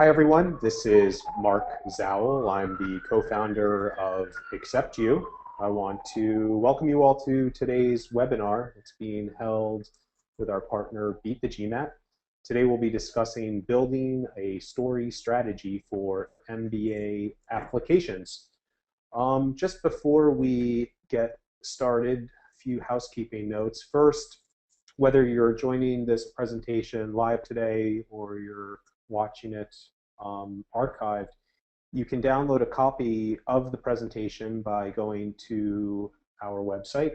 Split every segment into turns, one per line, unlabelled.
Hi everyone, this is Marc Zawel. I'm the co-founder of AcceptU. I want to welcome you all to today's webinar. It's being held with our partner Beat the GMAT. Today we'll be discussing building a story strategy for MBA applications. Just before we get started, a few housekeeping notes. First, whether you're joining this presentation live today or you're watching it archived, you can download a copy of the presentation by going to our website.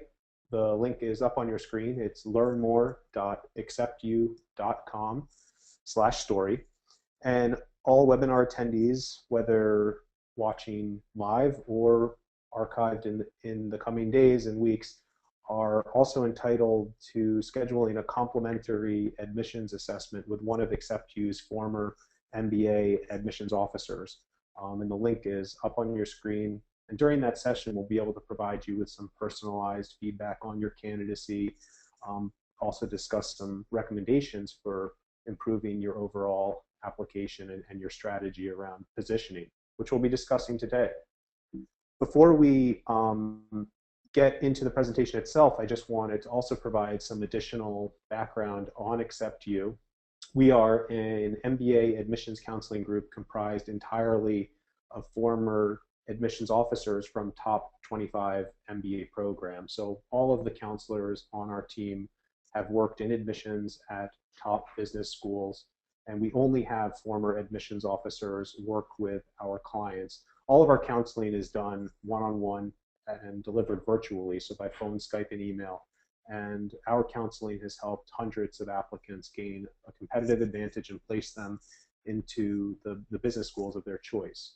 The link is up on your screen. It's learnmore.acceptu.com/story. And all webinar attendees, whether watching live or archived in the coming days and weeks, are also entitled to scheduling a complimentary admissions assessment with one of AcceptU's former MBA admissions officers. And the link is up on your screen. And during that session, we'll be able to provide you with some personalized feedback on your candidacy, also discuss some recommendations for improving your overall application and your strategy around positioning, which we'll be discussing today. Before we get into the presentation itself, I just wanted to also provide some additional background on AcceptU. We are an MBA admissions counseling group comprised entirely of former admissions officers from top 25 MBA programs. So all of the counselors on our team have worked in admissions at top business schools, and we only have former admissions officers work with our clients. All of our counseling is done one-on-one and delivered virtually, so by phone, Skype, and email. And our counseling has helped hundreds of applicants gain a competitive advantage and place them into the business schools of their choice.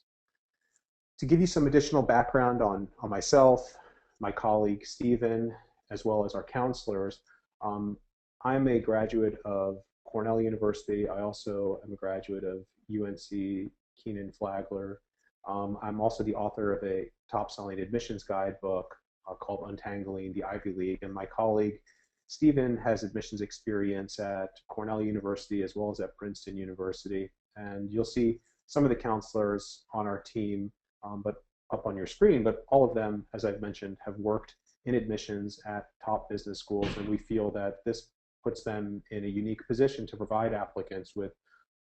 To give you some additional background on myself, my colleague Stephen, as well as our counselors, I'm a graduate of Cornell University. I also am a graduate of UNC Kenan-Flagler. I'm also the author of a top-selling admissions guidebook called Untangling the Ivy League, and my colleague Stephen has admissions experience at Cornell University as well as at Princeton University. And you'll see some of the counselors on our team but up on your screen, but all of them, as I've mentioned, have worked in admissions at top business schools, and we feel that this puts them in a unique position to provide applicants with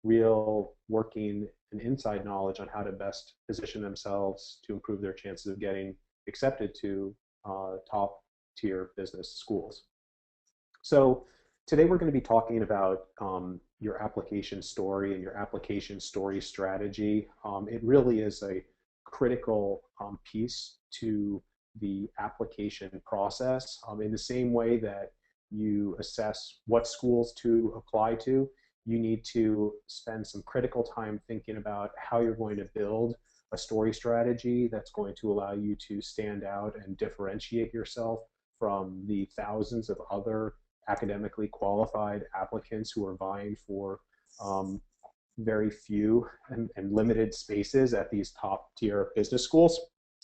real working and inside knowledge on how to best position themselves to improve their chances of getting accepted to top tier business schools. So today we're going to be talking about your application story and your application story strategy. It really is a critical piece to the application process. In the same way that you assess what schools to apply to, you need to spend some critical time thinking about how you're going to build a story strategy that's going to allow you to stand out and differentiate yourself from the thousands of other academically qualified applicants who are vying for very few and limited spaces at these top tier business schools.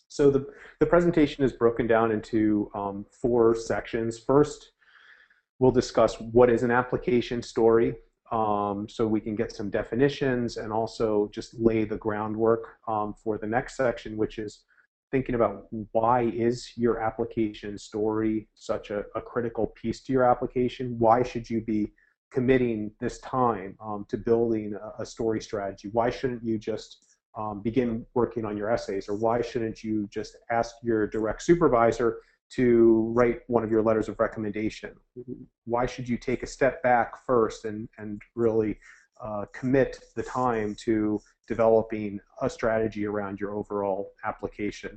So the presentation is broken down into 4 sections. First, we'll discuss what is an application story, so we can get some definitions and also just lay the groundwork for the next section, which is thinking about why is your application story such a critical piece to your application? Why should you be committing this time to building a story strategy? Why shouldn't you just begin working on your essays? Or why shouldn't you just ask your direct supervisor to write one of your letters of recommendation? Why should you take a step back first and really commit the time to developing a strategy around your overall application?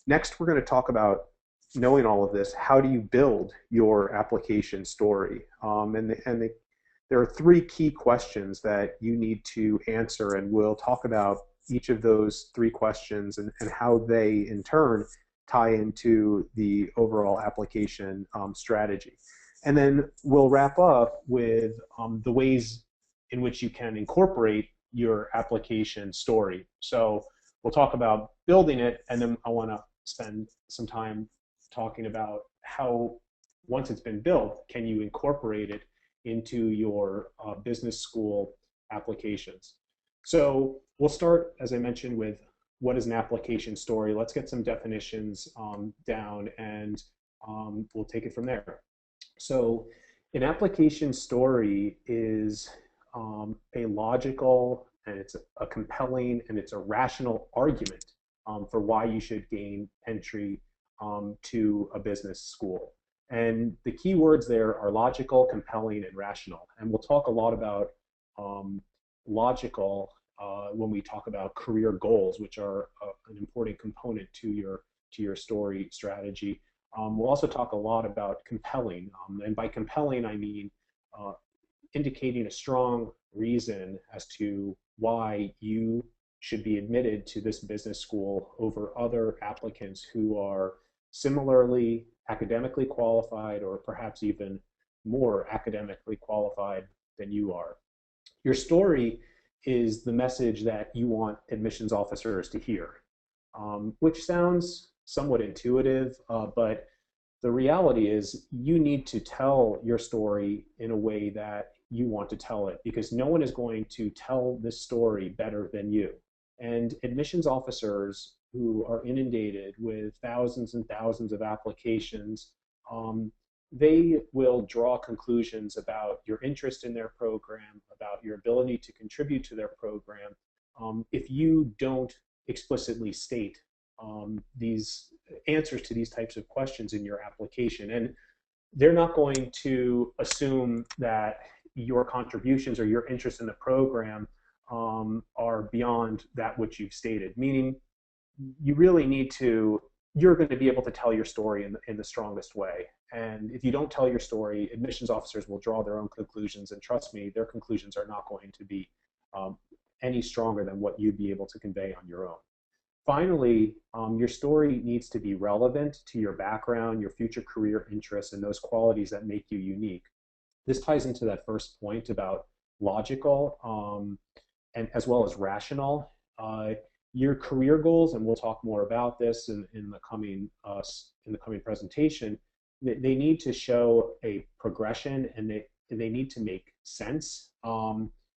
Next, we're going to talk about, knowing all of this, how do you build your application story? There are 3 key questions that you need to answer, and we'll talk about each of those 3 questions and how they, in turn, tie into the overall application strategy. And then we'll wrap up with the ways in which you can incorporate your application story. So we'll talk about building it, and then I want to spend some time talking about how, once it's been built, can you incorporate it into your business school applications. So we'll start, as I mentioned, with what is an application story. Let's get some definitions down, and we'll take it from there. So an application story is a logical, and it's a compelling, and it's a rational argument for why you should gain entry to a business school. And the key words there are logical, compelling, and rational. And we'll talk a lot about logical when we talk about career goals, which are an important component to your story strategy. We'll also talk a lot about compelling, and by compelling I mean indicating a strong reason as to why you should be admitted to this business school over other applicants who are similarly academically qualified, or perhaps even more academically qualified than you are. Your story is the message that you want admissions officers to hear, which sounds somewhat intuitive, but the reality is you need to tell your story in a way that you want to tell it, because no one is going to tell this story better than you. And admissions officers who are inundated with thousands and thousands of applications, they will draw conclusions about your interest in their program, about your ability to contribute to their program, if you don't explicitly state these answers to these types of questions in your application. And they're not going to assume that your contributions or your interest in the program are beyond that which you've stated, meaning you really need to, you're going to be able to tell your story in the strongest way. And if you don't tell your story, admissions officers will draw their own conclusions, and trust me, their conclusions are not going to be any stronger than what you'd be able to convey on your own. Finally, your story needs to be relevant to your background, your future career interests, and those qualities that make you unique. This ties into that first point about logical and as well as rational. Your career goals, and we'll talk more about this in the coming presentation, they need to show a progression, and they need to make sense.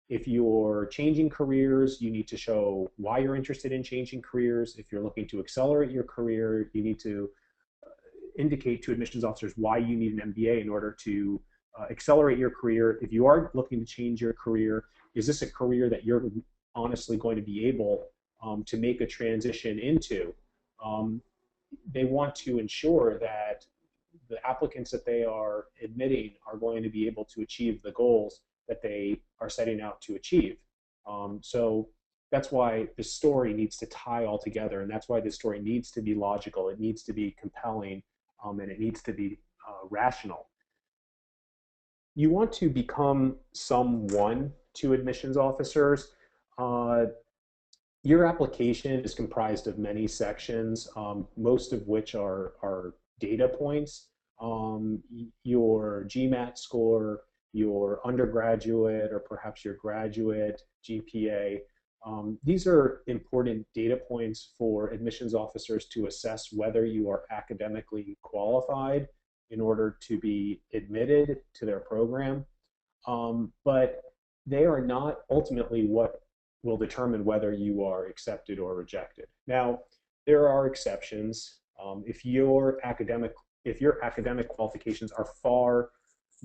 If you're changing careers, you need to show why you're interested in changing careers. If you're looking to accelerate your career, you need to indicate to admissions officers why you need an MBA in order to accelerate your career. If you are looking to change your career, is this a career that you're honestly going to be able to make a transition into? They want to ensure that the applicants that they are admitting are going to be able to achieve the goals that they are setting out to achieve. So that's why the story needs to tie all together, and that's why the story needs to be logical, it needs to be compelling, and it needs to be rational. You want to become someone to admissions officers. Your application is comprised of many sections, most of which are data points. Your GMAT score, your undergraduate or perhaps your graduate GPA. These are important data points for admissions officers to assess whether you are academically qualified in order to be admitted to their program. But they are not ultimately what will determine whether you are accepted or rejected. Now, there are exceptions. If your academic qualifications are far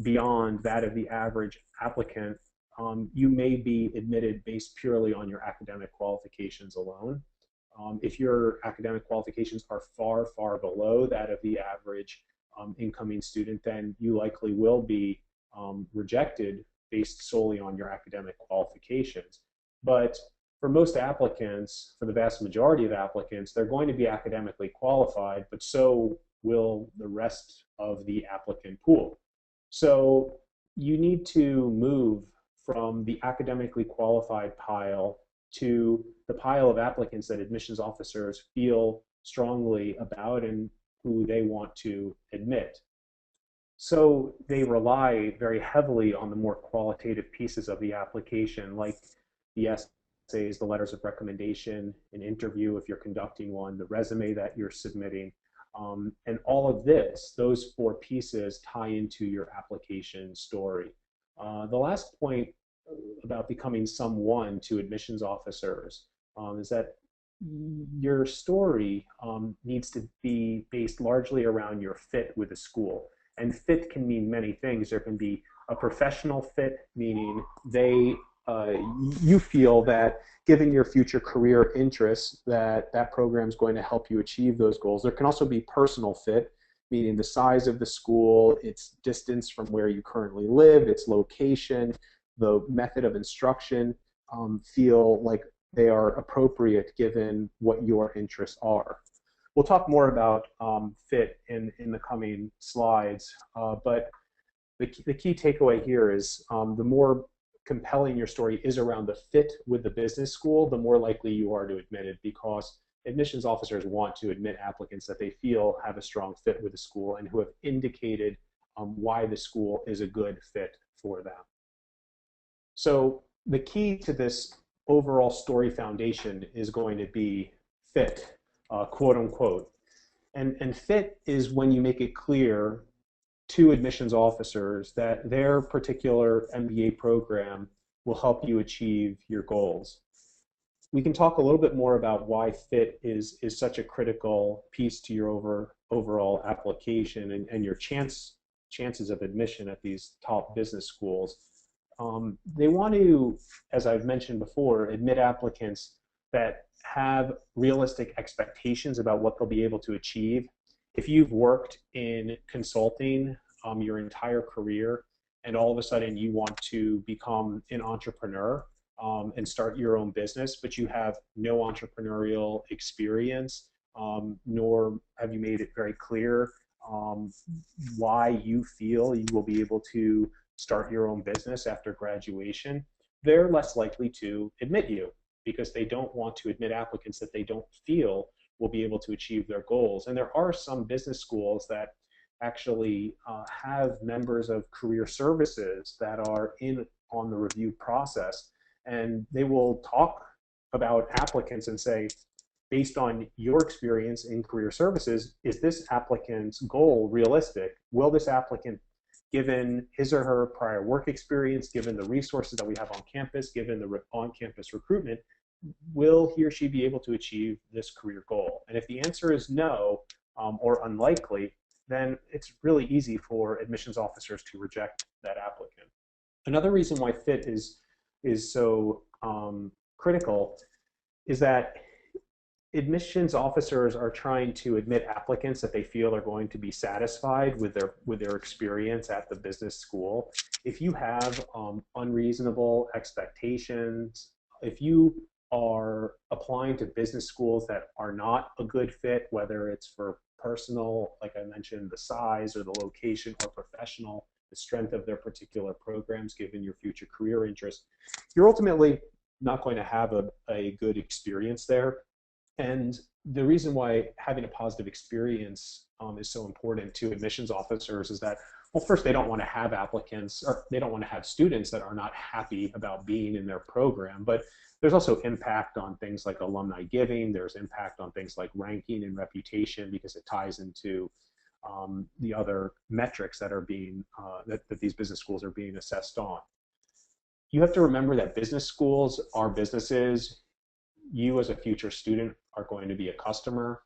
beyond that of the average applicant, you may be admitted based purely on your academic qualifications alone. If your academic qualifications are far, far below that of the average incoming student, then you likely will be rejected based solely on your academic qualifications. But for most applicants, for the vast majority of applicants, they're going to be academically qualified, but so will the rest of the applicant pool. So you need to move from the academically qualified pile to the pile of applicants that admissions officers feel strongly about and who they want to admit. So they rely very heavily on the more qualitative pieces of the application, like the essays, the letters of recommendation, an interview if you're conducting one, the resume that you're submitting. And all of this, those four pieces tie into your application story. The last point about becoming someone to admissions officers is that your story needs to be based largely around your fit with the school. And fit can mean many things. There can be a professional fit, meaning uh, you feel that given your future career interests, that that program is going to help you achieve those goals. There can also be personal fit, meaning the size of the school, its distance from where you currently live, its location, the method of instruction feel like they are appropriate given what your interests are. We'll talk more about fit in the coming slides, but the key takeaway here is the more compelling your story is around the fit with the business school, the more likely you are to admit it, because admissions officers want to admit applicants that they feel have a strong fit with the school and who have indicated why the school is a good fit for them. So the key to this overall story foundation is going to be fit, quote unquote. And fit is when you make it clear to admissions officers that their particular MBA program will help you achieve your goals. We can talk a little bit more about why fit is such a critical piece to your overall application and your chances of admission at these top business schools. They want to, as I've mentioned before, admit applicants that have realistic expectations about what they'll be able to achieve. If you've worked in consulting your entire career and all of a sudden you want to become an entrepreneur and start your own business, but you have no entrepreneurial experience, nor have you made it very clear why you feel you will be able to start your own business after graduation, they're less likely to admit you because they don't want to admit applicants that they don't feel will be able to achieve their goals. And there are some business schools that actually have members of career services that are in on the review process, and they will talk about applicants and say, based on your experience in career services, is this applicant's goal realistic? Will this applicant, given his or her prior work experience, given the resources that we have on campus, given the on-campus recruitment, will he or she be able to achieve this career goal? And if the answer is no, or unlikely, then it's really easy for admissions officers to reject that applicant. Another reason why fit is so critical is that admissions officers are trying to admit applicants that they feel are going to be satisfied with their experience at the business school. If you have unreasonable expectations, if you are applying to business schools that are not a good fit, whether it's for personal, like I mentioned, the size or the location, or professional, the strength of their particular programs given your future career interests, you're ultimately not going to have a good experience there. And the reason why having a positive experience is so important to admissions officers is that, well, first, they don't want to have applicants, or they don't want to have students that are not happy about being in their program. But there's also impact on things like alumni giving. There's impact on things like ranking and reputation, because it ties into the other metrics that are being that these business schools are being assessed on. You have to remember that business schools are businesses. You as a future student are going to be a customer.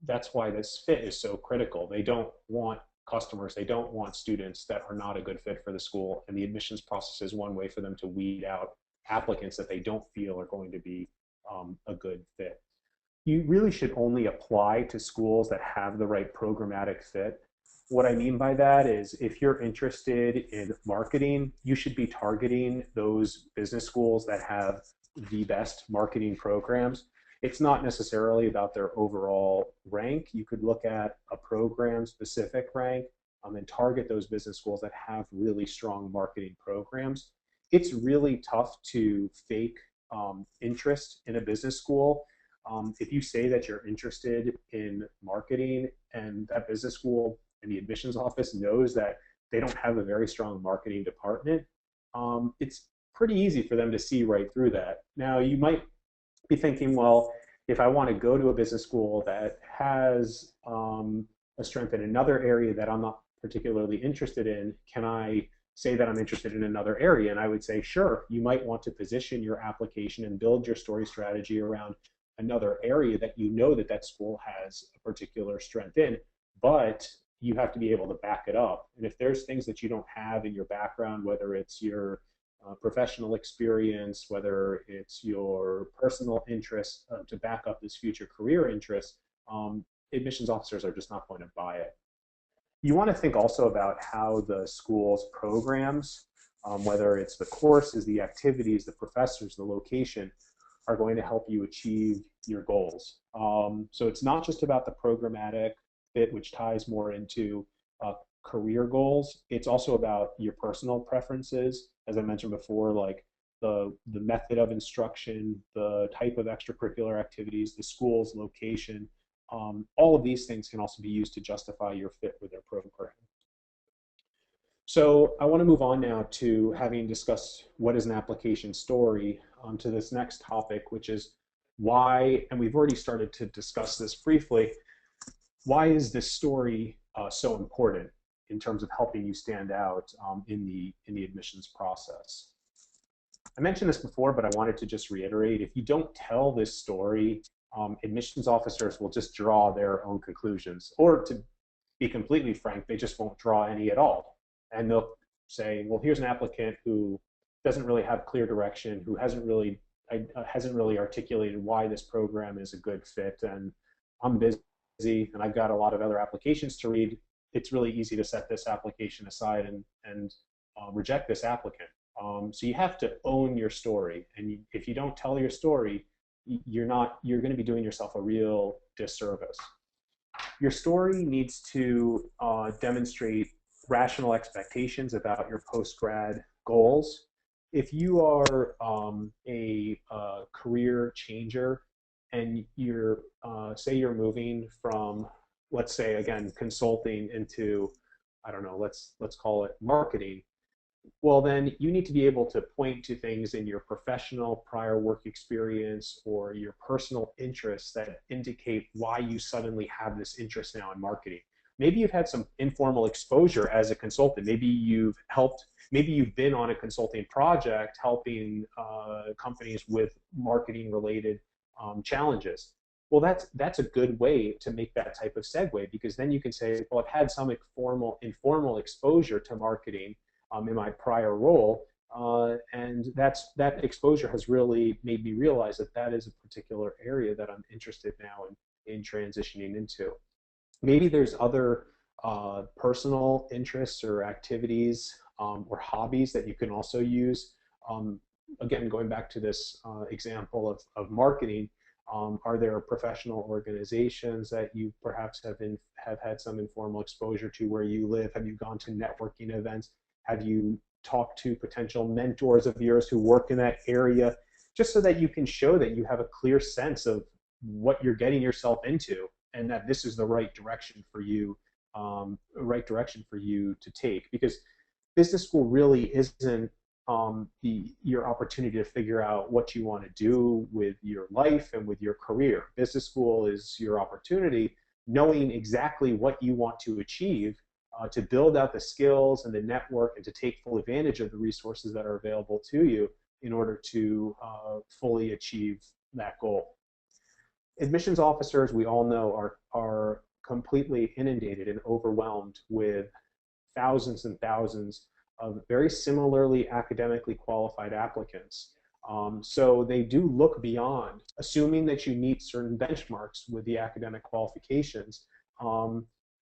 That's why this fit is so critical. They don't want customers, they don't want students that are not a good fit for the school, and the admissions process is one way for them to weed out applicants that they don't feel are going to be a good fit. You really should only apply to schools that have the right programmatic fit. What I mean by that is, if you're interested in marketing, you should be targeting those business schools that have the best marketing programs. It's not necessarily about their overall rank. You could look at a program-specific rank and target those business schools that have really strong marketing programs. It's really tough to fake interest in a business school. If you say that you're interested in marketing and that business school and the admissions office knows that they don't have a very strong marketing department, it's pretty easy for them to see right through that. Now, you might be thinking, well, if I want to go to a business school that has a strength in another area that I'm not particularly interested in, can I say that I'm interested in another area, and I would say, sure, you might want to position your application and build your story strategy around another area that you know that that school has a particular strength in, but you have to be able to back it up. And if there's things that you don't have in your background, whether it's your professional experience, whether it's your personal interest to back up this future career interest, admissions officers are just not going to buy it. You want to think also about how the school's programs, whether it's the courses, the activities, the professors, the location, are going to help you achieve your goals. So it's not just about the programmatic fit, which ties more into career goals. It's also about your personal preferences, as I mentioned before, like the method of instruction, the type of extracurricular activities, the school's location. All of these things can also be used to justify your fit with their program. So I want to move on now to, having discussed what is an application story, to this next topic, which is why, and we've already started to discuss this briefly, why is this story so important in terms of helping you stand out in the admissions process? I mentioned this before, but I wanted to just reiterate, if you don't tell this story, admissions officers will just draw their own conclusions, or to be completely frank, they just won't draw any at all. And they'll say, well, here's an applicant who doesn't really have clear direction, who hasn't really articulated why this program is a good fit, and I'm busy and I've got a lot of other applications to read. It's really easy to set this application aside and reject this applicant. So you have to own your story, and if you don't tell your story, you're going to be doing yourself a real disservice. Your story needs to demonstrate rational expectations about your post-grad goals. If you are a career changer and you're, say you're moving from, let's say again, consulting into, I don't know, let's call it marketing, well then you need to be able to point to things in your professional prior work experience or your personal interests that indicate why you suddenly have this interest now in marketing. Maybe you've had some informal exposure as a consultant. Maybe you've been on a consulting project helping companies with marketing related challenges. Well, that's a good way to make that type of segue, because then you can say, well, I've had some informal exposure to marketing in my prior role, and that exposure has really made me realize that is a particular area that I'm interested now in transitioning into. Maybe there's other personal interests or activities or hobbies that you can also use. Again, going back to this example of marketing, are there professional organizations that you perhaps have had some informal exposure to where you live? Have you gone to networking events? Have you talked to potential mentors of yours who work in that area? Just so that you can show that you have a clear sense of what you're getting yourself into, and that this is the right direction for you, to take. Because business school really isn't your opportunity to figure out what you want to do with your life and with your career. Business school is your opportunity, knowing exactly what you want to achieve, to build out the skills and the network and to take full advantage of the resources that are available to you in order to fully achieve that goal. Admissions officers, we all know, are completely inundated and overwhelmed with thousands and thousands of very similarly academically qualified applicants. So they do look beyond, assuming that you meet certain benchmarks with the academic qualifications,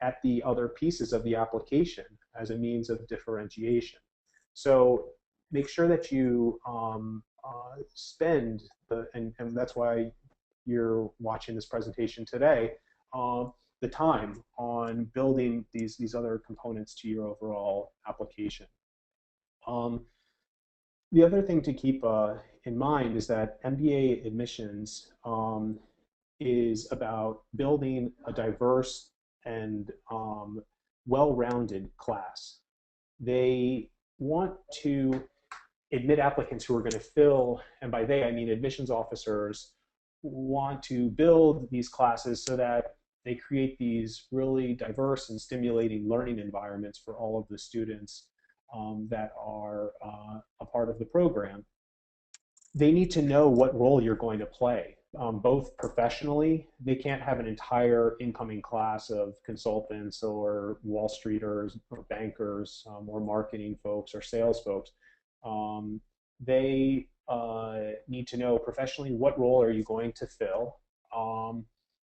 at the other pieces of the application as a means of differentiation. So make sure that you spend and that's why you're watching this presentation today, the time on building these other components to your overall application. The other thing to keep in mind is that MBA admissions is about building a diverse and well-rounded class. They want to admit applicants who are going to fill, and by they I mean admissions officers, want to build these classes so that they create these really diverse and stimulating learning environments for all of the students that are a part of the program, they need to know what role you're going to play, both professionally. They can't have an entire incoming class of consultants or Wall Streeters or bankers or marketing folks or sales folks. They need to know professionally what role are you going to fill.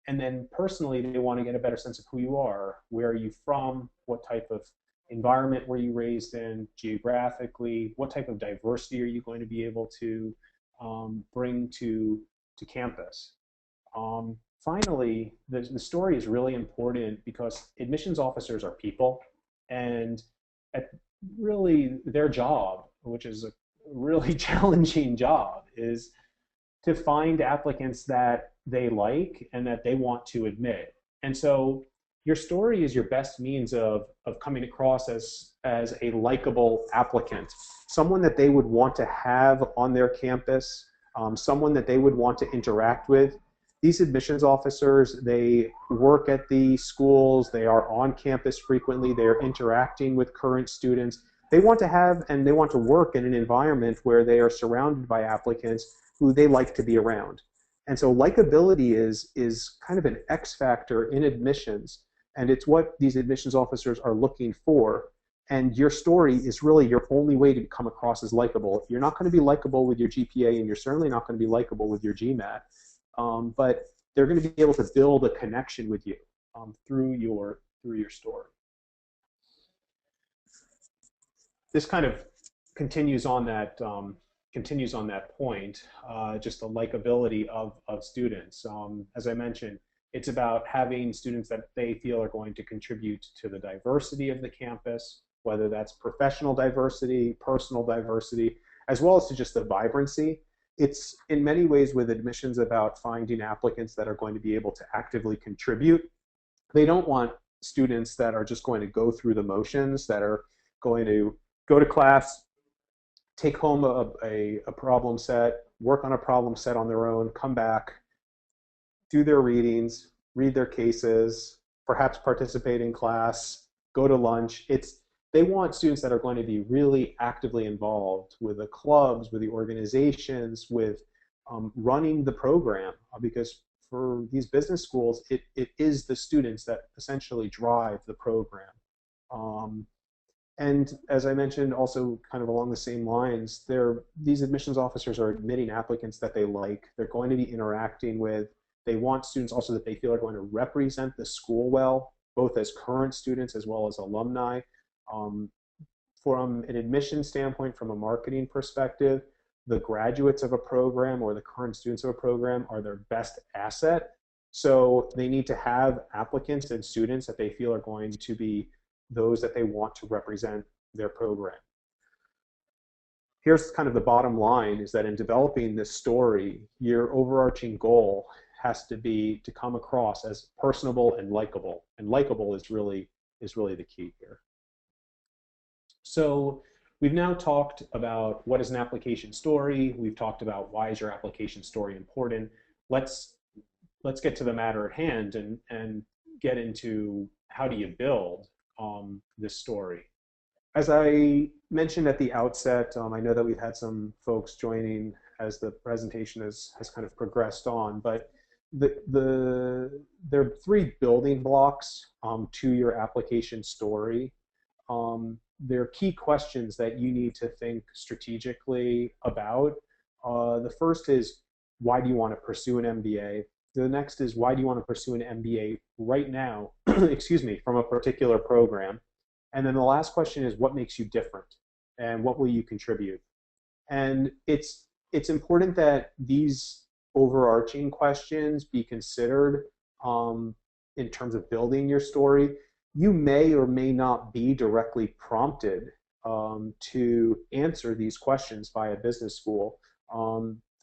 And then personally, they want to get a better sense of who you are. Where are you from? What type of environment were you raised in geographically? What type of diversity are you going to be able to bring to campus? Finally, the story is really important because admissions officers are people, and at really their job, which is a really challenging job, is to find applicants that they like and that they want to admit. And so your story is your best means of coming across as a likable applicant, someone that they would want to have on their campus, someone that they would want to interact with. These admissions officers, they work at the schools, they are on campus frequently, they're interacting with current students. They want to have and they want to work in an environment where they are surrounded by applicants who they like to be around. And so likability is kind of an X factor in admissions, and it's what these admissions officers are looking for. And your story is really your only way to come across as likable. You're not going to be likable with your GPA, and you're certainly not going to be likable with your GMAT, but they're going to be able to build a connection with you through your story. This kind of continues on that point, just the likability of students. As I mentioned, it's about having students that they feel are going to contribute to the diversity of the campus, whether that's professional diversity, personal diversity, as well as to just the vibrancy. It's in many ways with admissions about finding applicants that are going to be able to actively contribute. They don't want students that are just going to go through the motions, that are going to go to class, take home a problem set, work on a problem set on their own, come back, do their readings, read their cases, perhaps participate in class, go to lunch. They want students that are going to be really actively involved with the clubs, with the organizations, with running the program, because for these business schools, it is the students that essentially drive the program. And as I mentioned, also kind of along the same lines, these admissions officers are admitting applicants that they like, they're going to be interacting with. They want students also that they feel are going to represent the school well, both as current students as well as alumni. From an admission standpoint, from a marketing perspective, the graduates of a program or the current students of a program are their best asset. So they need to have applicants and students that they feel are going to be those that they want to represent their program. Here's kind of the bottom line, is that in developing this story, your overarching goal has to be to come across as personable and likable. And likable is really the key here. So we've now talked about what is an application story. We've talked about why is your application story important. Let's get to the matter at hand and get into how do you build this story. As I mentioned at the outset, I know that we've had some folks joining as the presentation has kind of progressed on, but there are three building blocks to your application story. There are key questions that you need to think strategically about. The first is, why do you want to pursue an MBA? The next is, why do you want to pursue an MBA right now, excuse me, from a particular program? And then the last question is, what makes you different? And what will you contribute? And it's important that these overarching questions be considered in terms of building your story. You may or may not be directly prompted to answer these questions by a business school.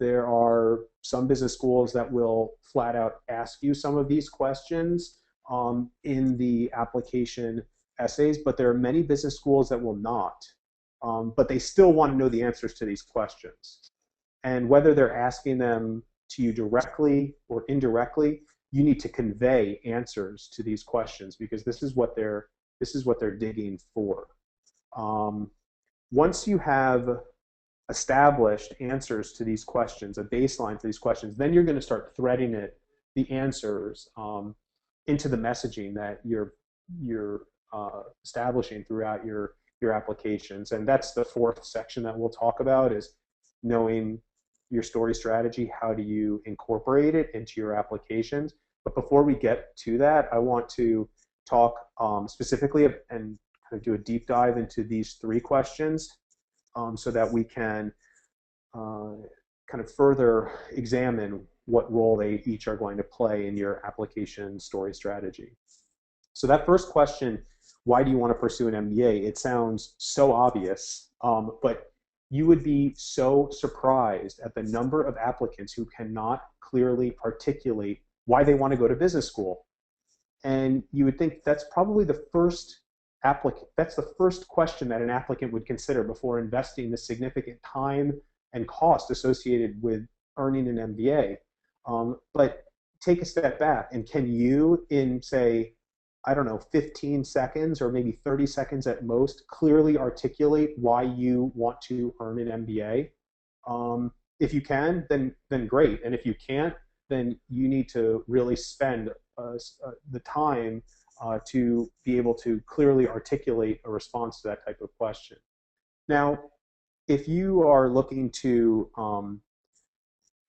There are some business schools that will flat out ask you some of these questions in the application essays, but there are many business schools that will not. But they still want to know the answers to these questions. And whether they're asking them to you directly or indirectly, you need to convey answers to these questions, because this is what they're digging for. Once you have established answers to these questions, a baseline for these questions, then you're going to start threading the answers into the messaging that you're establishing throughout your applications. And that's the fourth section that we'll talk about, is knowing your story strategy. How do you incorporate it into your applications? But before we get to that, I want to talk specifically and kind of do a deep dive into these three questions so that we can kind of further examine what role they each are going to play in your application story strategy. So that first question, why do you want to pursue an MBA? It sounds so obvious, but you would be so surprised at the number of applicants who cannot clearly articulate why they want to go to business school. And you would think that's probably the first question that an applicant would consider before investing the significant time and cost associated with earning an MBA. But take a step back, and can you, in say, I don't know, 15 seconds or maybe 30 seconds at most, clearly articulate why you want to earn an MBA? If you can, then great. And if you can't, then you need to really spend the time to be able to clearly articulate a response to that type of question. Now, if you are looking to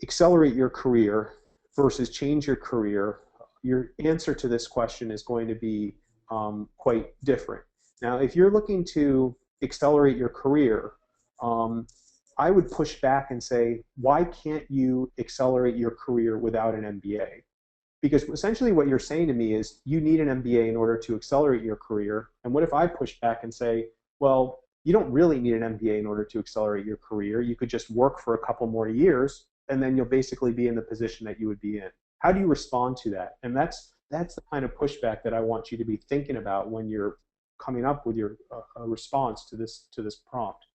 accelerate your career versus change your career, your answer to this question is going to be quite different. Now, if you're looking to accelerate your career, I would push back and say, why can't you accelerate your career without an MBA? Because essentially what you're saying to me is you need an MBA in order to accelerate your career. And what if I push back and say, well, you don't really need an MBA in order to accelerate your career. You could just work for a couple more years, and then you'll basically be in the position that you would be in. How do you respond to that? And that's the kind of pushback that I want you to be thinking about when you're coming up with your response to this prompt.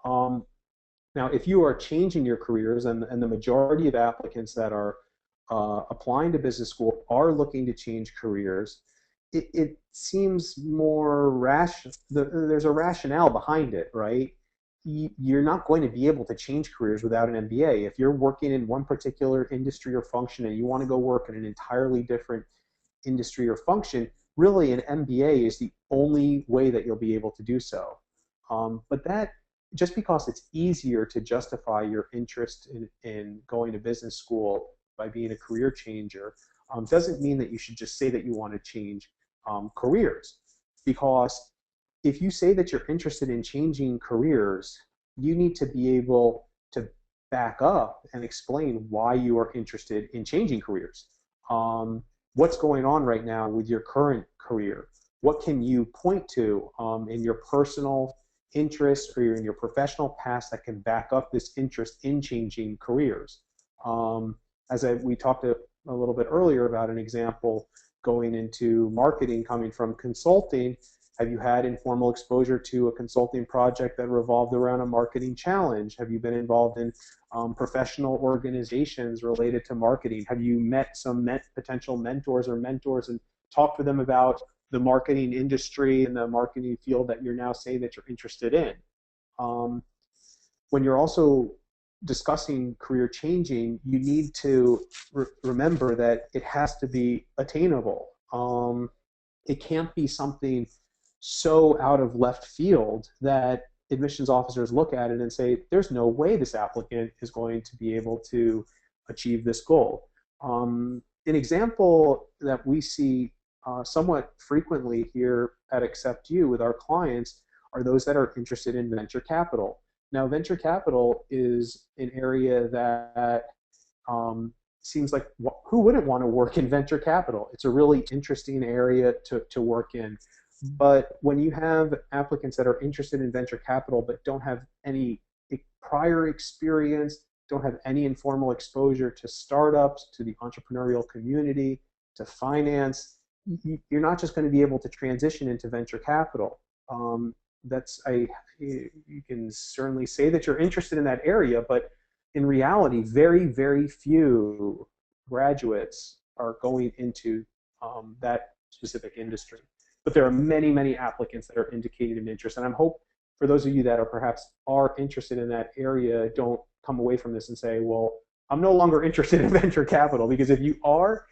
Now, if you are changing your careers, and the majority of applicants that are applying to business school are looking to change careers, it seems more rational. There's a rationale behind it, right? You're not going to be able to change careers without an MBA. If you're working in one particular industry or function and you want to go work in an entirely different industry or function, really an MBA is the only way that you'll be able to do so. But that, just because it's easier to justify your interest in going to business school by being a career changer, doesn't mean that you should just say that you want to change careers. Because if you say that you're interested in changing careers, you need to be able to back up and explain why you are interested in changing careers. What's going on right now with your current career? What can you point to in your personal interests or in your professional past that can back up this interest in changing careers? We talked a little bit earlier about an example going into marketing coming from consulting. Have you had informal exposure to a consulting project that revolved around a marketing challenge? Have you been involved in professional organizations related to marketing? Have you met some potential mentors and talked with them about the marketing industry and the marketing field that you're now saying that you're interested in? When you're also discussing career changing, you need to remember that it has to be attainable. It can't be something so out of left field that admissions officers look at it and say, there's no way this applicant is going to be able to achieve this goal. An example that we see somewhat frequently here at AcceptU with our clients are those that are interested in venture capital. Now, venture capital is an area that seems like, who wouldn't want to work in venture capital? It's a really interesting area to work in. But when you have applicants that are interested in venture capital but don't have any prior experience, don't have any informal exposure to startups, to the entrepreneurial community, to finance, you're not just going to be able to transition into venture capital. You can certainly say that you're interested in that area, but in reality, very, very few graduates are going into that specific industry. But there are many, many applicants that are indicating an interest, and for those of you that are perhaps are interested in that area, don't come away from this and say, well, I'm no longer interested in venture capital, because if you are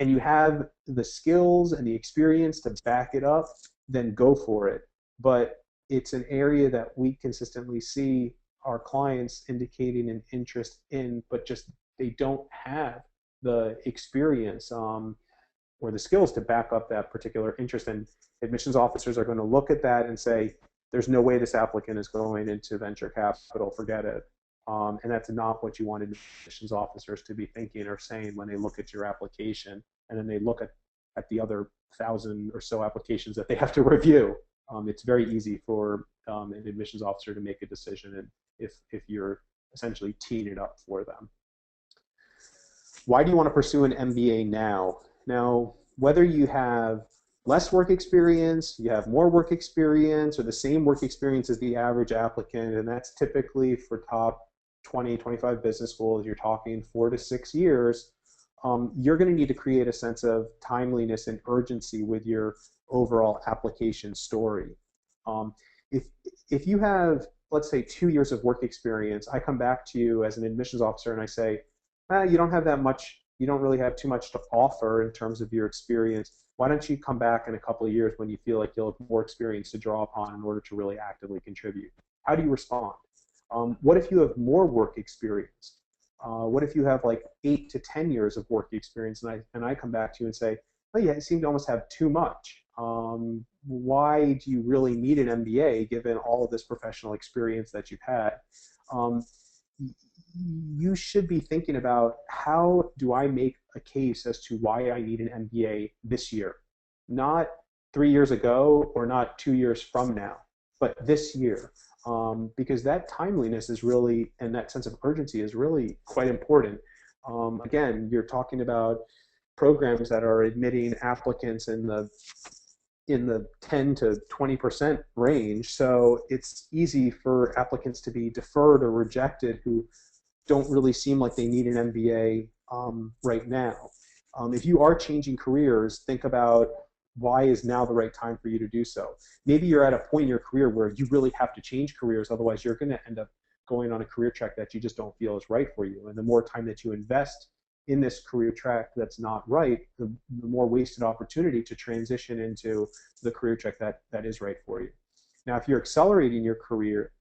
and you have the skills and the experience to back it up, then go for it. But it's an area that we consistently see our clients indicating an interest in, but just they don't have the experience or the skills to back up that particular interest. And admissions officers are going to look at that and say, there's no way this applicant is going into venture capital, forget it. And that's not what you want admissions officers to be thinking or saying when they look at your application, and then they look at the other 1,000 or so applications that they have to review. It's very easy for an admissions officer to make a decision, and if you're essentially teeing it up for them. Why do you want to pursue an MBA now? Now, whether you have less work experience, you have more work experience, or the same work experience as the average applicant, and that's typically for top 20, 25 business schools, you're talking 4 to 6 years, you're going to need to create a sense of timeliness and urgency with your overall application story. If you have, let's say, 2 years of work experience, I come back to you as an admissions officer and I say, you don't have that much, you don't really have too much to offer in terms of your experience. Why don't you come back in a couple of years when you feel like you'll have more experience to draw upon in order to really actively contribute? How do you respond? What if you have more work experience? What if you have like 8 to 10 years of work experience and I come back to you and say, oh yeah, you seem to almost have too much. Why do you really need an MBA given all of this professional experience that you've had? You should be thinking about, how do I make a case as to why I need an MBA this year? Not 3 years ago or not 2 years from now, but this year. Because that timeliness is really, and that sense of urgency is really quite important. Again, you're talking about programs that are admitting applicants in the 10 to 20% range, so it's easy for applicants to be deferred or rejected who don't really seem like they need an MBA right now. If you are changing careers, think about, why is now the right time for you to do so? Maybe you're at a point in your career where you really have to change careers, otherwise you're going to end up going on a career track that you just don't feel is right for you. And the more time that you invest in this career track that's not right, the more wasted opportunity to transition into the career track that is right for you. Now, if you're accelerating your career,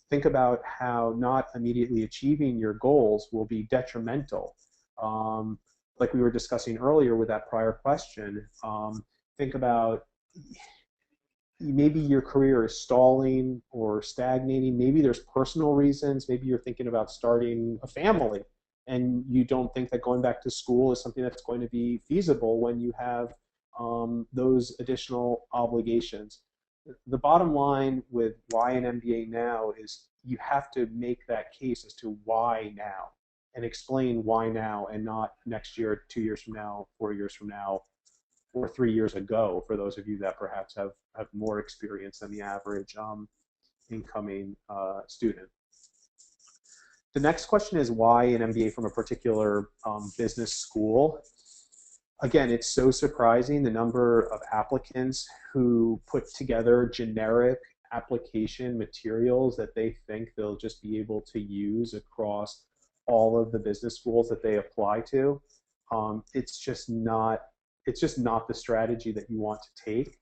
think about how not immediately achieving your goals will be detrimental. Like we were discussing earlier with that prior question, think about, maybe your career is stalling or stagnating. Maybe there's personal reasons. Maybe you're thinking about starting a family and you don't think that going back to school is something that's going to be feasible when you have those additional obligations. The bottom line with why an MBA now is you have to make that case as to why now, and explain why now and not next year, 2 years from now, 4 years from now, or 3 years ago, for those of you that perhaps have more experience than the average incoming student. The next question is, why an MBA from a particular business school? Again, it's so surprising the number of applicants who put together generic application materials that they think they'll just be able to use across all of the business schools that they apply to. It's just not the strategy that you want to take.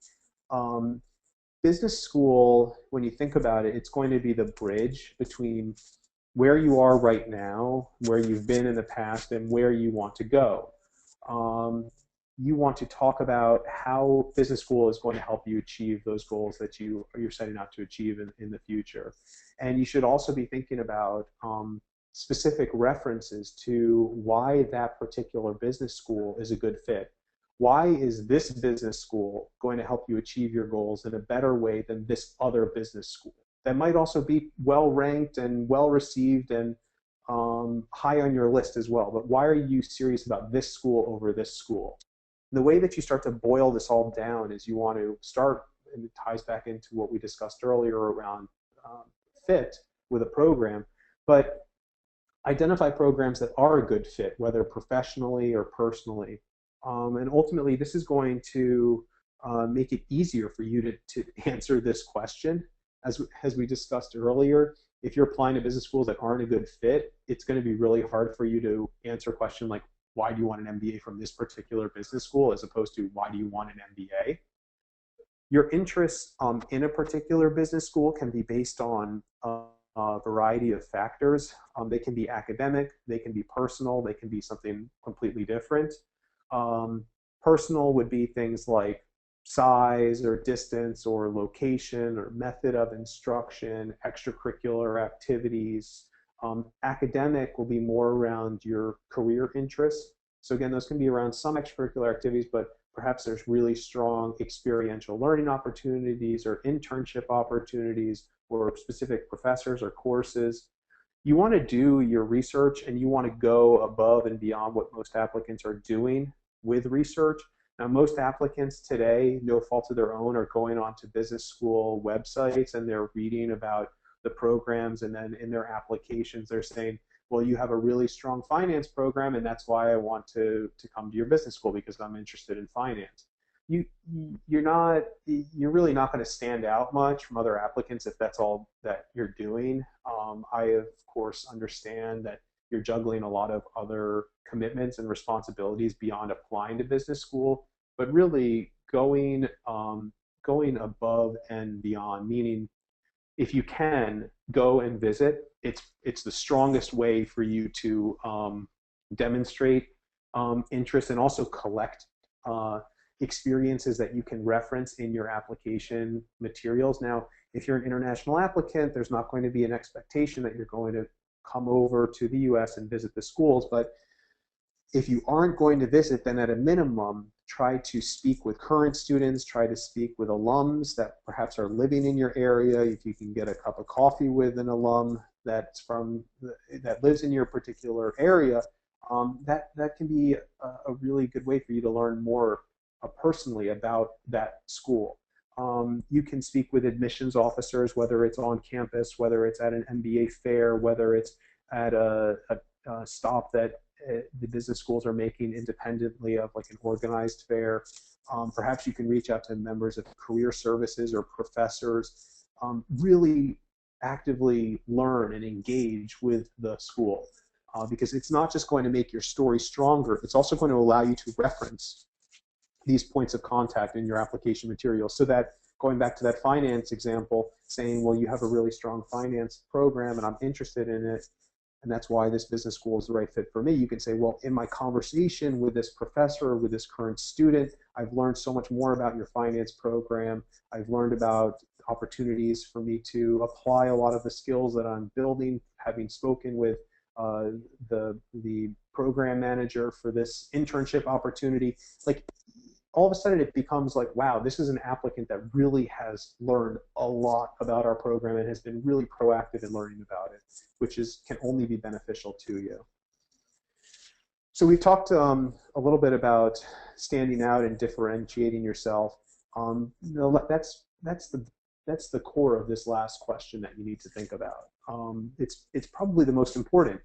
Business school, when you think about it, it's going to be the bridge between where you are right now, where you've been in the past, and where you want to go. You want to talk about how business school is going to help you achieve those goals that you're setting out to achieve in the future. And you should also be thinking about specific references to why that particular business school is a good fit. Why is this business school going to help you achieve your goals in a better way than this other business school? That might also be well ranked and well received and high on your list as well. But why are you serious about this school over this school? The way that you start to boil this all down is you want to start, and it ties back into what we discussed earlier around fit with a program, but identify programs that are a good fit, whether professionally or personally. And ultimately, this is going to make it easier for you to answer this question. as we discussed earlier, if you're applying to business schools that aren't a good fit, it's going to be really hard for you to answer a question like, why do you want an MBA from this particular business school, as opposed to why do you want an MBA? Your interests in a particular business school can be based on a variety of factors. They can be academic, they can be personal, they can be something completely different. Personal would be things like size or distance or location or method of instruction, extracurricular activities. Academic will be more around your career interests. So again, those can be around some extracurricular activities, but perhaps there's really strong experiential learning opportunities or internship opportunities or specific professors or courses. You want to do your research and you want to go above and beyond what most applicants are doing with research. Now, most applicants today, no fault of their own, are going onto business school websites and they're reading about the programs, and then in their applications they're saying, well, you have a really strong finance program and that's why I want to come to your business school, because I'm interested in finance. You're really not going to stand out much from other applicants if that's all that you're doing. I of course understand that you're juggling a lot of other commitments and responsibilities beyond applying to business school, but really going above and beyond, meaning if you can go and visit, it's the strongest way for you to demonstrate interest and also collect experiences that you can reference in your application materials. Now, if you're an international applicant, there's not going to be an expectation that you're going to come over to the US and visit the schools, but if you aren't going to visit, then at a minimum, try to speak with current students, try to speak with alums that perhaps are living in your area. If you can get a cup of coffee with an alum that lives in your particular area, that can be a really good way for you to learn more personally about that school. You can speak with admissions officers, whether it's on campus, whether it's at an MBA fair, whether it's at a stop that the business schools are making independently of, like an organized fair. Perhaps you can reach out to members of career services or professors. Really actively learn and engage with the school, because it's not just going to make your story stronger, it's also going to allow you to reference these points of contact in your application material, so that, going back to that finance example, saying, well, you have a really strong finance program and I'm interested in it, and that's why this business school is the right fit for me. You can say, well, in my conversation with this professor, with this current student, I've learned so much more about your finance program. I've learned about opportunities for me to apply a lot of the skills that I'm building, having spoken with the program manager for this internship opportunity. Like, all of a sudden it becomes like, wow, this is an applicant that really has learned a lot about our program and has been really proactive in learning about it, which can only be beneficial to you. So we talked a little bit about standing out and differentiating yourself. That's the core of this last question that you need to think about. It's probably the most important.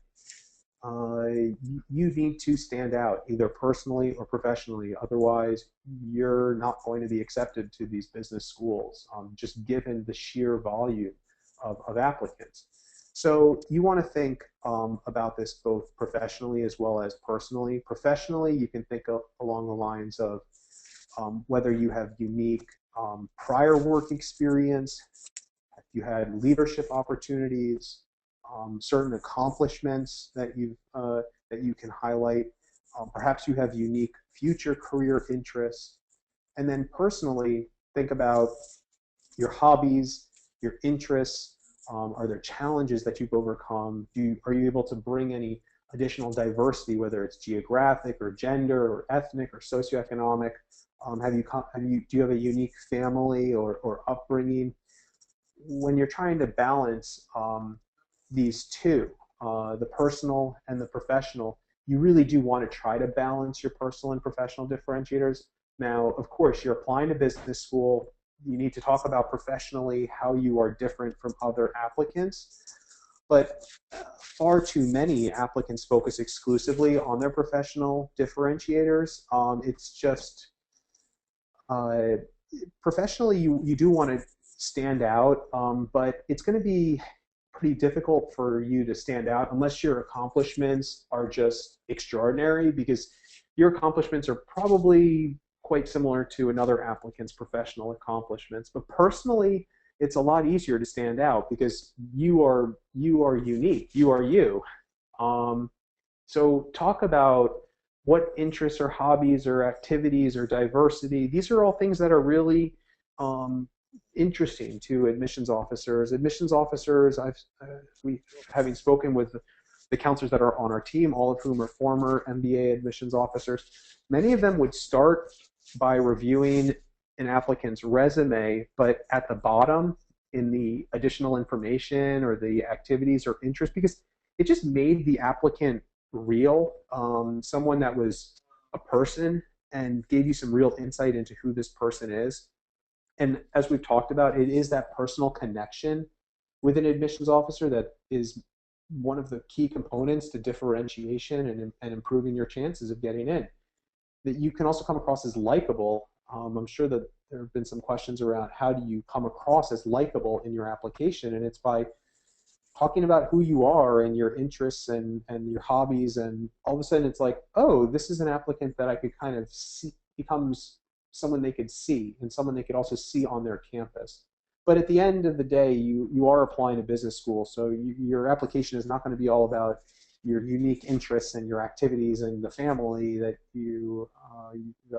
You need to stand out, either personally or professionally. Otherwise, you're not going to be accepted to these business schools, just given the sheer volume of applicants. So you want to think about this both professionally as well as personally. Professionally, you can think along the lines of whether you have unique prior work experience, if you had leadership opportunities, certain accomplishments that you can highlight. Perhaps you have unique future career interests. And then personally, think about your hobbies, your interests. Are there challenges that you've overcome? Are you able to bring any additional diversity, whether it's geographic or gender or ethnic or socioeconomic? Do you have a unique family or upbringing? When you're trying to balance these two, the personal and the professional, you really do want to try to balance your personal and professional differentiators. Now, of course, you're applying to business school. You need to talk about professionally how you are different from other applicants. But far too many applicants focus exclusively on their professional differentiators. It's just, professionally, you do want to stand out, but it's going to be pretty difficult for you to stand out unless your accomplishments are just extraordinary, because your accomplishments are probably quite similar to another applicant's professional accomplishments. But personally, it's a lot easier to stand out because you are unique. You are you. So talk about what interests or hobbies or activities or diversity. These are all things that are really interesting to admissions officers. Admissions officers, having spoken with the counselors that are on our team, all of whom are former MBA admissions officers, many of them would start by reviewing an applicant's resume, but at the bottom in the additional information or the activities or interests, because it just made the applicant real, someone that was a person and gave you some real insight into who this person is. And as we've talked about, it is that personal connection with an admissions officer that is one of the key components to differentiation and improving your chances of getting in. That you can also come across as likable. I'm sure that there have been some questions around how do you come across as likable in your application, and it's by talking about who you are and your interests and your hobbies, and all of a sudden it's like, oh, this is an applicant that I could kind of see, becomes someone they could see and someone they could also see on their campus. But at the end of the day, you are applying to business school, so your application is not going to be all about your unique interests and your activities and the family that the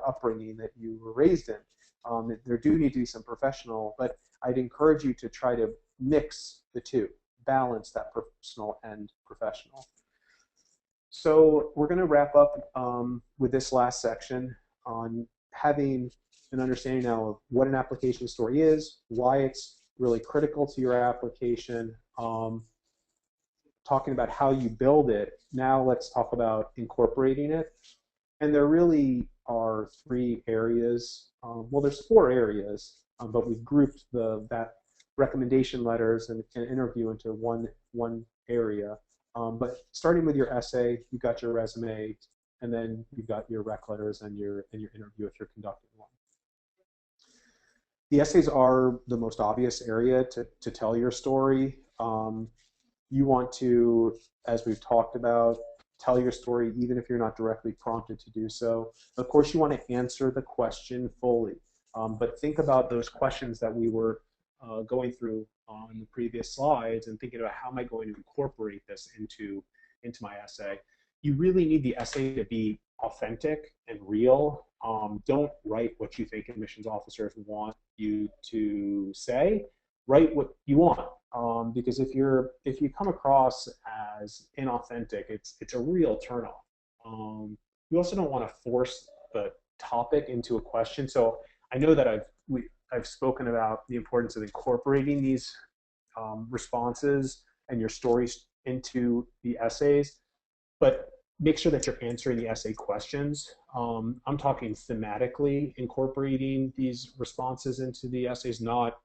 upbringing that you were raised in. There do need to be some professional, but I'd encourage you to try to mix the two, balance that personal and professional. So we're going to wrap up with this last section on having an understanding now of what an application story is, why it's really critical to your application, talking about how you build it. Now let's talk about incorporating it. And there really are 3 areas. Well, there's 4 areas, but we've grouped that recommendation letters and interview into one area. But starting with your essay, you've got your resume, and then you've got your rec letters and your interview if you're conducting one. The essays are the most obvious area to tell your story. You want to, as we've talked about, tell your story even if you're not directly prompted to do so. Of course, you want to answer the question fully, but think about those questions that we were going through on the previous slides and thinking about how am I going to incorporate this into my essay. You really need the essay to be authentic and real. Don't write what you think admissions officers want you to say. Write what you want, because if you come across as inauthentic, it's a real turnoff. You also don't want to force the topic into a question. So I know that I've spoken about the importance of incorporating these responses and your stories into the essays, but make sure that you're answering the essay questions. I'm talking thematically incorporating these responses into the essays, not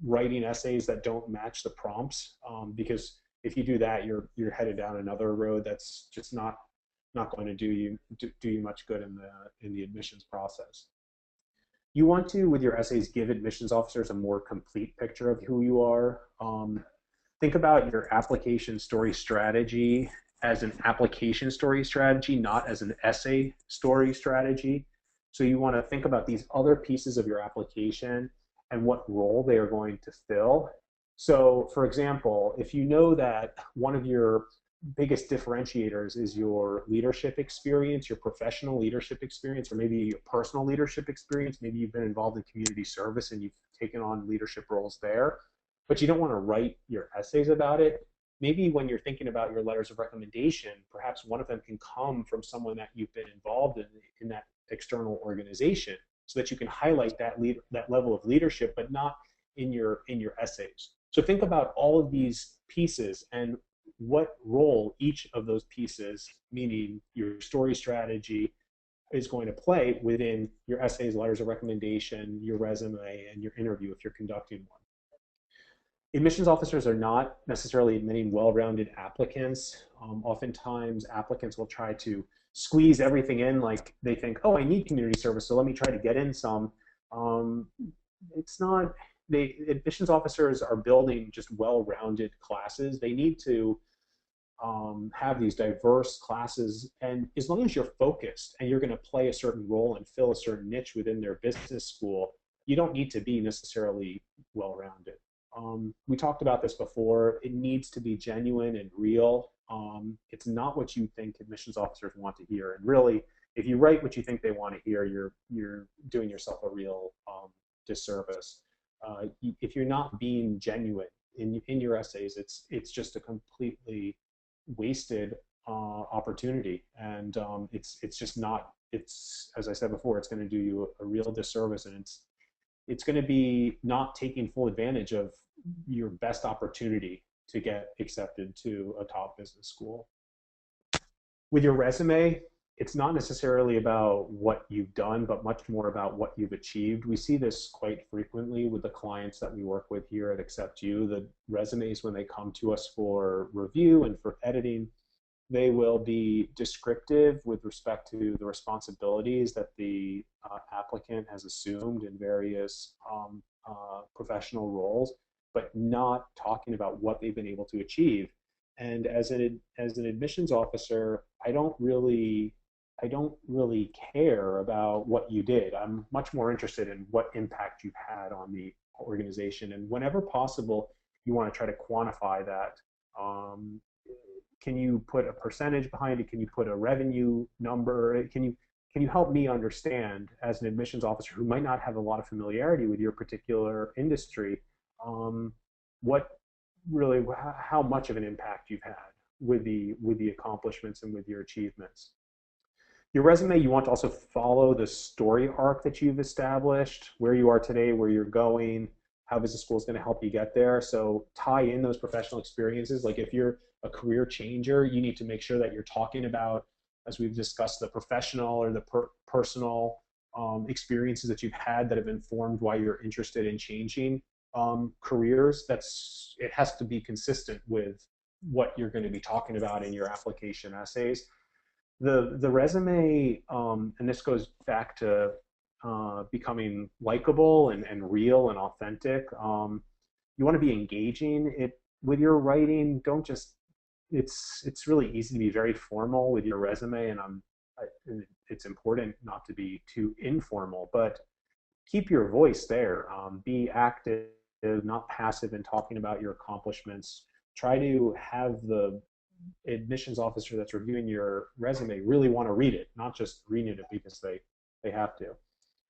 writing essays that don't match the prompts, because if you do that, you're headed down another road that's just not going to do you much good in the admissions process. You want to, with your essays, give admissions officers a more complete picture of who you are. Think about your application story strategy as an application story strategy, not as an essay story strategy. So you want to think about these other pieces of your application and what role they are going to fill. So for example, if you know that one of your biggest differentiators is your leadership experience, your professional leadership experience, or maybe your personal leadership experience, maybe you've been involved in community service and you've taken on leadership roles there, but you don't want to write your essays about it. Maybe when you're thinking about your letters of recommendation, perhaps one of them can come from someone that you've been involved in that external organization, so that you can highlight that level of leadership, but not in your essays. So think about all of these pieces and what role each of those pieces, meaning your story strategy, is going to play within your essays, letters of recommendation, your resume, and your interview if you're conducting one. Admissions officers are not necessarily admitting well-rounded applicants. Oftentimes, applicants will try to squeeze everything in, like they think, oh, I need community service, so let me try to get in some. It's not admissions officers are building just well-rounded classes. They need to have these diverse classes, and as long as you're focused and you're going to play a certain role and fill a certain niche within their business school, you don't need to be necessarily well-rounded. We talked about this before. It needs to be genuine and real. It's not what you think admissions officers want to hear, and really, if you write what you think they want to hear, you're doing yourself a real disservice. If you're not being genuine in your essays, it's just a completely wasted opportunity, and it's just not. It's, as I said before, it's going to do you a real disservice, and it's going to be not taking full advantage of your best opportunity to get accepted to a top business school. With your resume, it's not necessarily about what you've done, but much more about what you've achieved. We see this quite frequently with the clients that we work with here at AcceptU. The resumes, when they come to us for review and for editing, they will be descriptive with respect to the responsibilities that the applicant has assumed in various professional roles, but not talking about what they've been able to achieve. And as an admissions officer, I don't really care about what you did. I'm much more interested in what impact you've had on the organization. And whenever possible, you want to try to quantify that. Can you put a percentage behind it? Can you put a revenue number? Can you help me understand, as an admissions officer who might not have a lot of familiarity with your particular industry, what really, how much of an impact you've had with the accomplishments and with your achievements. Your resume, you want to also follow the story arc that you've established, where you are today, where you're going, how business school is going to help you get there. So tie in those professional experiences. Like if you're a career changer, you need to make sure that you're talking about, as we've discussed, the professional or the personal experiences that you've had that have informed why you're interested in changing careers. It has to be consistent with what you're going to be talking about in your application essays. The resume, and this goes back to becoming likable and real and authentic. You want to be engaging with your writing. Don't just, it's really easy to be very formal with your resume, and it's important not to be too informal, but keep your voice there. Be active, not passive in talking about your accomplishments. Try to have the admissions officer that's reviewing your resume really want to read it, not just reading it because they have to.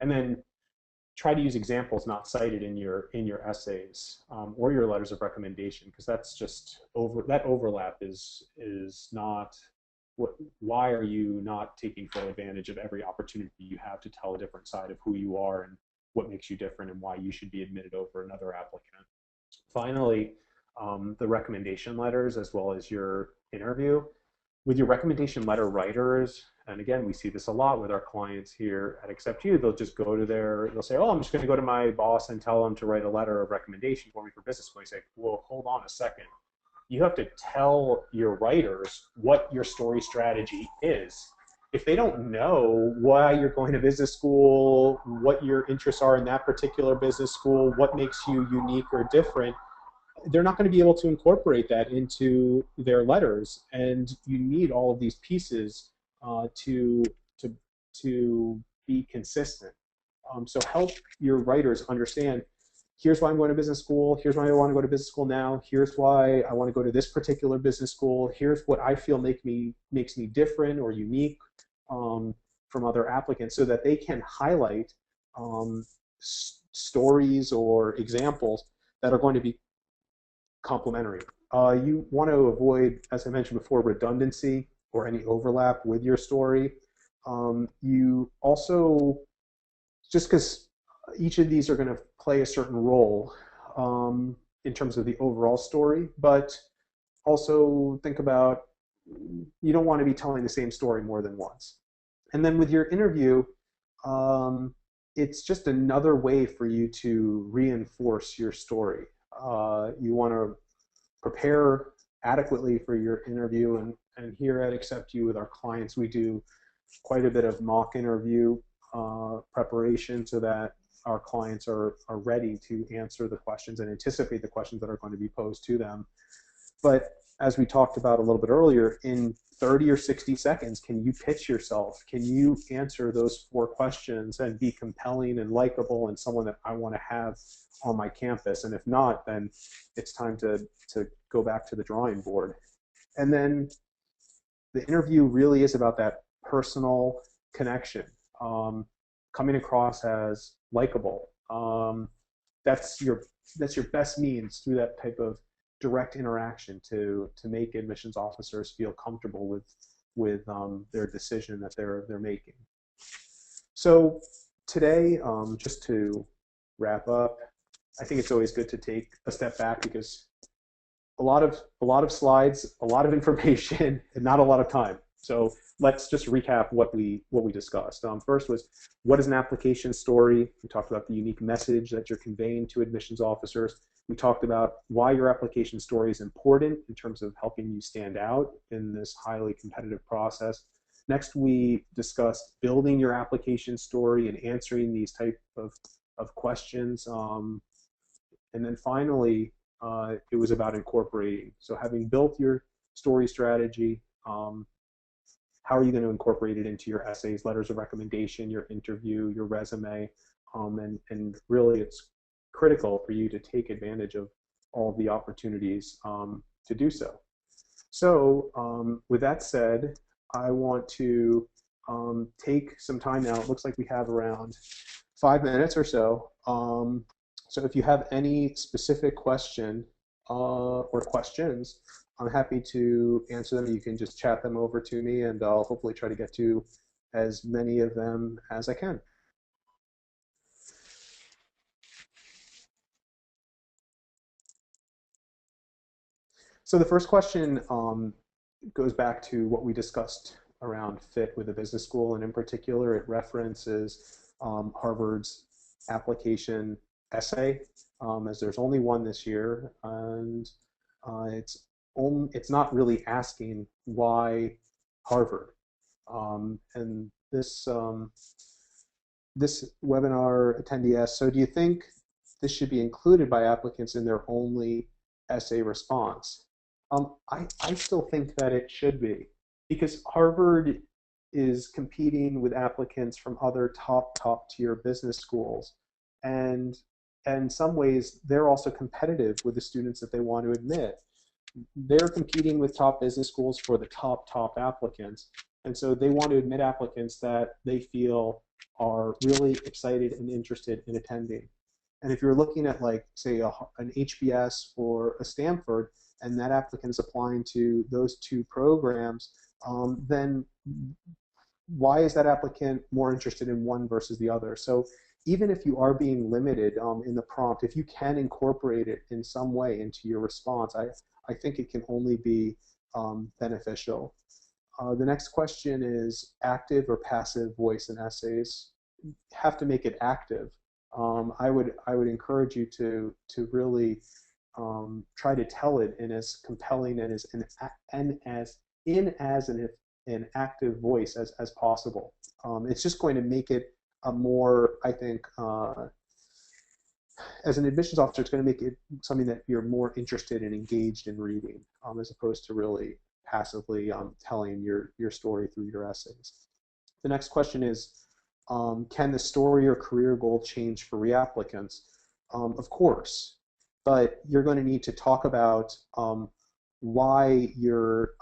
And then try to use examples not cited in your essays or your letters of recommendation, because that's just that overlap is not why are you not taking full advantage of every opportunity you have to tell a different side of who you are and what makes you different and why you should be admitted over another applicant. Finally, the recommendation letters as well as your interview. With your recommendation letter writers, and again, we see this a lot with our clients here at AcceptU, they'll just go to they'll say, oh, I'm just going to go to my boss and tell them to write a letter of recommendation for me for business school. You say, well, hold on a second. You have to tell your writers what your story strategy is. If they don't know why you're going to business school, what your interests are in that particular business school, what makes you unique or different, they're not going to be able to incorporate that into their letters, and you need all of these pieces to be consistent. So help your writers understand, here's why I'm going to business school, here's why I want to go to business school now, here's why I want to go to this particular business school, here's what I feel makes me different or unique from other applicants, so that they can highlight stories or examples that are going to be complementary. You want to avoid, as I mentioned before, redundancy or any overlap with your story. You also, just because each of these are going to play a certain role in terms of the overall story, but also think about, you don't want to be telling the same story more than once. And then with your interview, it's just another way for you to reinforce your story. You want to prepare adequately for your interview, and here at AcceptU with our clients, we do quite a bit of mock interview preparation so that our clients are ready to answer the questions and anticipate the questions that are going to be posed to them. But as we talked about a little bit earlier, in 30 or 60 seconds, can you pitch yourself? Can you answer those 4 questions and be compelling and likable and someone that I want to have on my campus? And if not, then it's time to go back to the drawing board. And then the interview really is about that personal connection, coming across as likable. That's your best means through that type of direct interaction to make admissions officers feel comfortable with their decision that they're making. So today, just to wrap up, I think it's always good to take a step back because a lot of slides, a lot of information, and not a lot of time. So let's just recap what we discussed. First was, what is an application story? We talked about the unique message that you're conveying to admissions officers. We talked about why your application story is important in terms of helping you stand out in this highly competitive process. Next, we discussed building your application story and answering these type of questions. And then finally, it was about incorporating. So having built your story strategy, how are you going to incorporate it into your essays, letters of recommendation, your interview, your resume, and really it's critical for you to take advantage of all the opportunities to do so. So with that said, I want to take some time now. It looks like we have around 5 minutes or so. So if you have any specific question or questions, I'm happy to answer them. You can just chat them over to me, and I'll hopefully try to get to as many of them as I can. So the first question goes back to what we discussed around fit with a business school, and in particular, it references Harvard's application essay, as there's only one this year, and it's not really asking why Harvard. And this webinar attendee asked, so do you think this should be included by applicants in their only essay response? I still think that it should be, because Harvard is competing with applicants from other top tier business schools, and in some ways they're also competitive with the students that they want to admit. They're competing with top business schools for the top applicants, and so they want to admit applicants that they feel are really excited and interested in attending. And if you're looking at, like, say, an HBS or a Stanford, and that applicant is applying to those 2 programs, then why is that applicant more interested in one versus the other? So even if you are being limited in the prompt, if you can incorporate it in some way into your response, I think it can only be beneficial. The next question is active or passive voice in essays. You have to make it active. I would encourage you to really try to tell it in as compelling and as an active voice as possible. It's just going to make it a more, I think, as an admissions officer, it's going to make it something that you're more interested and engaged in reading, as opposed to really passively telling your story through your essays. The next question is, can the story or career goal change for reapplicants? Of course, but you're going to need to talk about why your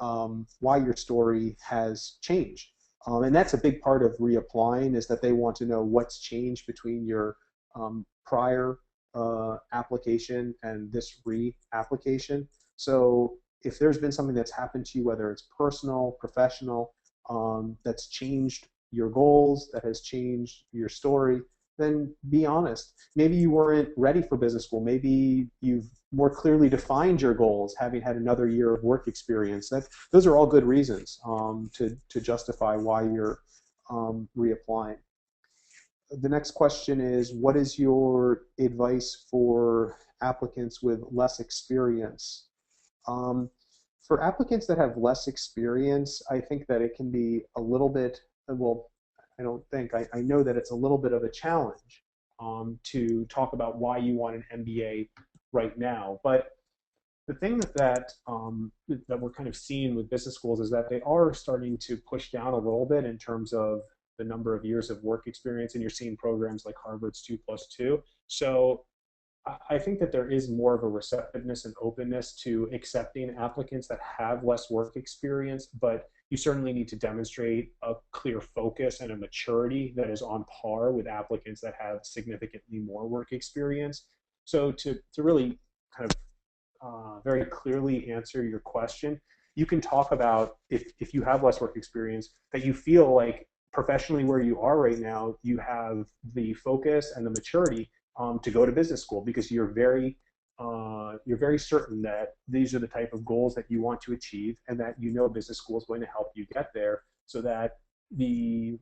story has changed. And that's a big part of reapplying, is that they want to know what's changed between your prior application and this reapplication. So if there's been something that's happened to you, whether it's personal, professional, that's changed your goals, that has changed your story, then be honest. Maybe you weren't ready for business school. Maybe you've more clearly defined your goals, having had another year of work experience. Those are all good reasons to justify why you're reapplying. The next question is, what is your advice for applicants with less experience? For applicants that have less experience, I think that it can be a little bit, well, I don't think, I know that it's a little bit of a challenge. to talk about why you want an MBA right now. But the thing that we're kind of seeing with business schools is that they are starting to push down a little bit in terms of the number of years of work experience, and you're seeing programs like Harvard's 2+2. So I think that there is more of a receptiveness and openness to accepting applicants that have less work experience, but you certainly need to demonstrate a clear focus and a maturity that is on par with applicants that have significantly more work experience. So to really kind of very clearly answer your question, you can talk about if you have less work experience, that you feel like professionally where you are right now, you have the focus and the maturity to go to business school because you're very certain that these are the type of goals that you want to achieve and that you know business school is going to help you get there, so that the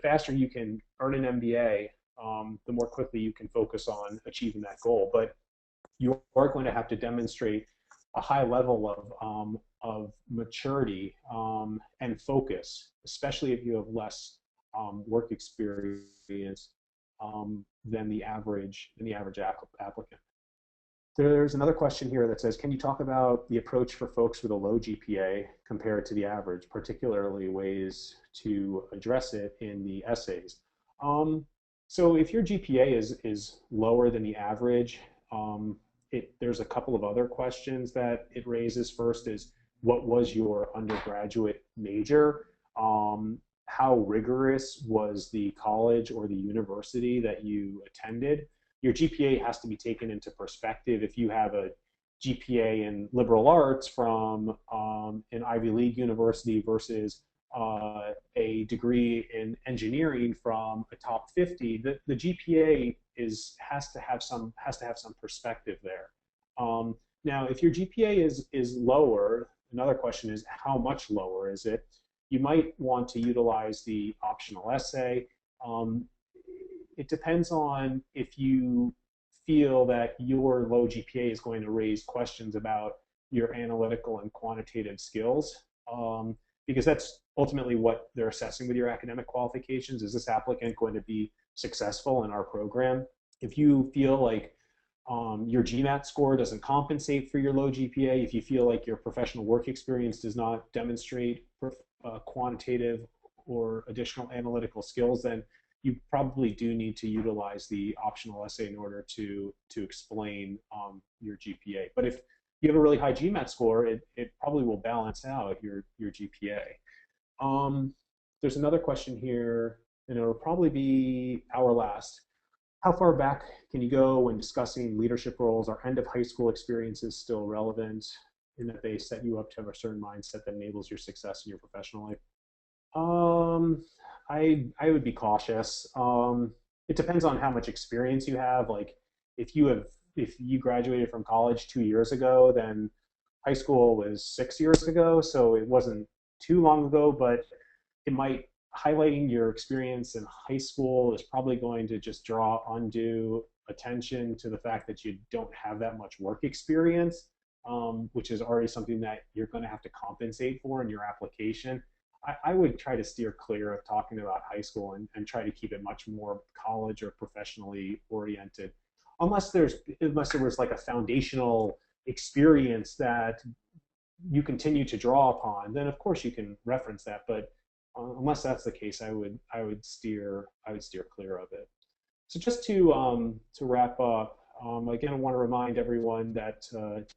faster you can earn an MBA, the more quickly you can focus on achieving that goal. But you are going to have to demonstrate a high level of maturity and focus, especially if you have less work experience than the average applicant. There's another question here that says, can you talk about the approach for folks with a low GPA compared to the average, particularly ways to address it in the essays? So if your GPA is lower than the average, there's a couple of other questions that it raises. First is, what was your undergraduate major? How rigorous was the college or the university that you attended? Your GPA has to be taken into perspective. If you have a GPA in liberal arts from an Ivy League university versus a degree in engineering from a top 50, the GPA has to have some perspective there. Now, if your GPA is lower, another question is, how much lower is it? You might want to utilize the optional essay. It depends on if you feel that your low GPA is going to raise questions about your analytical and quantitative skills, because that's ultimately what they're assessing with your academic qualifications. Is this applicant going to be successful in our program? If you feel like your GMAT score doesn't compensate for your low GPA, if you feel like your professional work experience does not demonstrate quantitative or additional analytical skills, then you probably do need to utilize the optional essay in order to explain your GPA. But if you have a really high GMAT score, it probably will balance out your GPA. There's another question here, and it'll probably be our last. How far back can you go when discussing leadership roles? Are end of high school experiences still relevant in that they set you up to have a certain mindset that enables your success in your professional life? I would be cautious. It depends on how much experience you have. Like if you graduated from college 2 years ago, then high school was 6 years ago, so it wasn't too long ago, but it might highlighting your experience in high school is probably going to just draw undue attention to the fact that you don't have that much work experience, which is already something that you're going to have to compensate for in your application. I would try to steer clear of talking about high school and try to keep it much more college or professionally oriented, unless there was like a foundational experience that you continue to draw upon. Then of course you can reference that, but unless that's the case, I would steer clear of it. So just to wrap up, again, I want to remind everyone that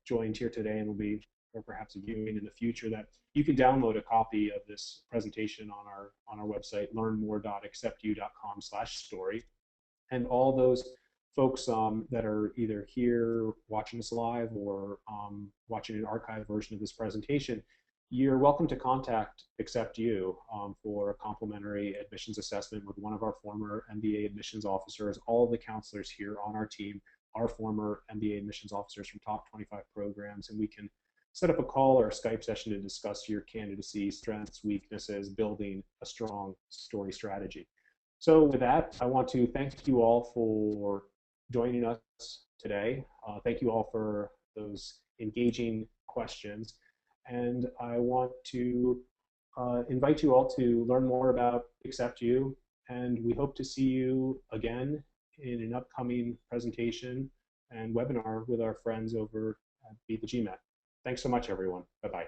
joined here today and will be, or perhaps viewing in the future, that you can download a copy of this presentation on our website, learnmore.acceptu.com/story. And all those folks that are either here watching us live or watching an archived version of this presentation, you're welcome to contact AcceptU for a complimentary admissions assessment with one of our former MBA admissions officers. All of the counselors here on our team are former MBA admissions officers from top 25 programs, and we can set up a call or a Skype session to discuss your candidacy, strengths, weaknesses, building a strong story strategy. So with that, I want to thank you all for joining us today. Thank you all for those engaging questions. And I want to invite you all to learn more about AcceptU, and we hope to see you again in an upcoming presentation and webinar with our friends over at Be the GMAT. Thanks so much, everyone. Bye-bye.